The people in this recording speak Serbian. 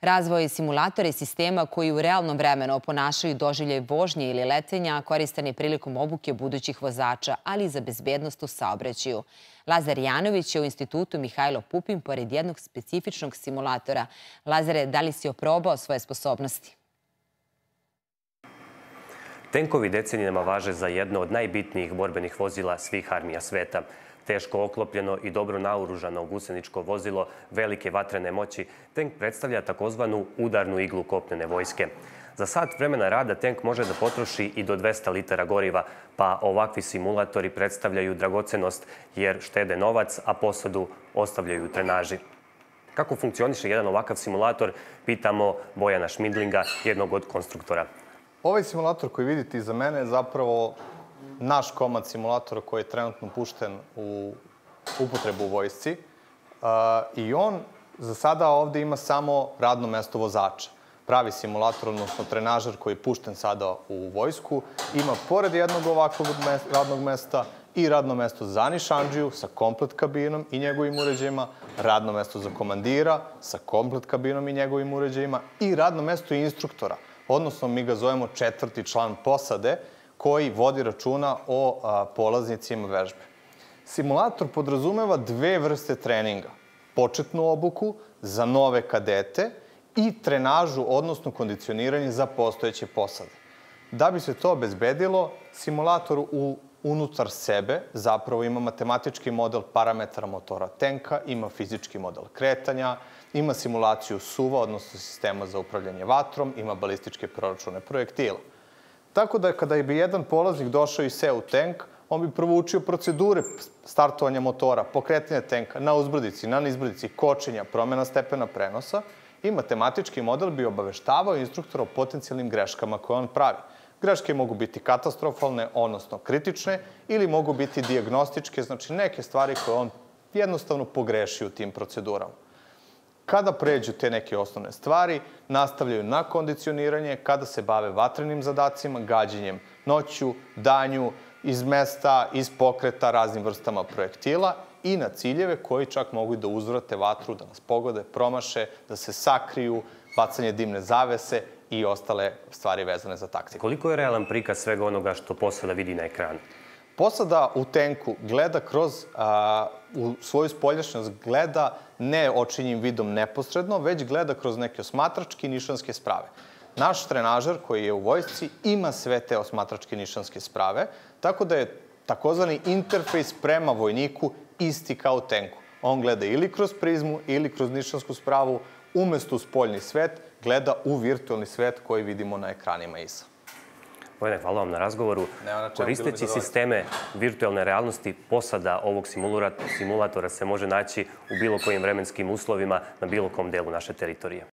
Razvoj simulatora i sistema koji u realnom vremenu oponašaju doživljaj vožnje ili letenja koristan je prilikom obuke budućih vozača, ali i za bezbednost u saobraćaju. Lazar Janović je u Institutu Mihajlo Pupin pored jednog specifičnog simulatora. Lazare, da li si oprobao svoje sposobnosti? Tenkovi decenijama važe za jedno od najbitnijih borbenih vozila svih armija sveta. Teško oklopljeno i dobro naoružano guseničko vozilo velike vatrene moći, tenk predstavlja takozvanu udarnu iglu kopnene vojske. Za sat vremena rada tenk može da potroši i do 200 litara goriva, pa ovakvi simulatori predstavljaju dragocenost jer štede novac, a posadu ostavljaju trenaži. Kako funkcioniše jedan ovakav simulator, pitamo Bojana Šmidlinga, jednog od konstruktora. Ovaj simulator koji vidite iza mene je zapravo naš komad simulatora koji je trenutno pušten u upotrebu u vojsci. I on za sada ovde ima samo radno mesto vozača. Pravi simulator, odnosno trenažer koji je pušten sada u vojsku, ima pored jednog ovakvog radnog mesta i radno mesto za nišandžiju sa komplet kabinom i njegovim uređajima, radno mesto za komandira sa komplet kabinom i njegovim uređajima i radno mesto instruktora, odnosno mi ga zovemo četvrti član posade, koji vodi računa o polaznicima vežbe. Simulator podrazumeva dve vrste treninga. Početnu obuku za nove kadete i trenažu, odnosno kondicioniranje za postojeće posade. Da bi se to obezbedilo, simulator unutar sebe zapravo ima matematički model parametara motora tenka, ima fizički model kretanja, ima simulaciju SUV-a, odnosno sistema za upravljanje vatrom, ima balističke proračune projektila. Tako da kada bi jedan polaznik došao i seo u tenk, on bi prvo učio procedure startovanja motora, pokretanja tenka na uzbrdici, na nizbrdici, kočenja, promjena stepena prenosa i matematički model bi obaveštavao instruktora o potencijalnim greškama koje on pravi. Greške mogu biti katastrofalne, odnosno kritične, ili mogu biti dijagnostičke, znači neke stvari koje on jednostavno pogreši u tim procedurama. Kada pređu te neke osnovne stvari, nastavljaju na kondicioniranje, kada se bave vatrenim zadacima, gađenjem noću, danju, iz mesta, iz pokreta, raznim vrstama projektila i na ciljeve koji čak mogu da uzvrate vatru, da nas pogode, promaše, da se sakriju, bacanje dimne zavese i ostale stvari vezane za taktiku. Koliko je realan prikaz svega onoga što posada vidi na ekranu? Posada u tenku gleda u svoju spoljašnjost gleda ne očinjim vidom neposredno, već gleda kroz neke osmatračke i nišanske sprave. Naš trenažer koji je u vojsci ima sve te osmatračke i nišanske sprave, tako da je takozvani interfejs prema vojniku isti kao u tenku. On gleda ili kroz prizmu ili kroz nišansku spravu, umesto u spoljni svet, gleda u virtualni svet koji vidimo na ekranima iza. Bojane, hvala vam na razgovoru. Koristeći sisteme virtualne realnosti, posada ovog simulatora se može naći u bilo kojim vremenskim uslovima na bilo kom delu naše teritorije.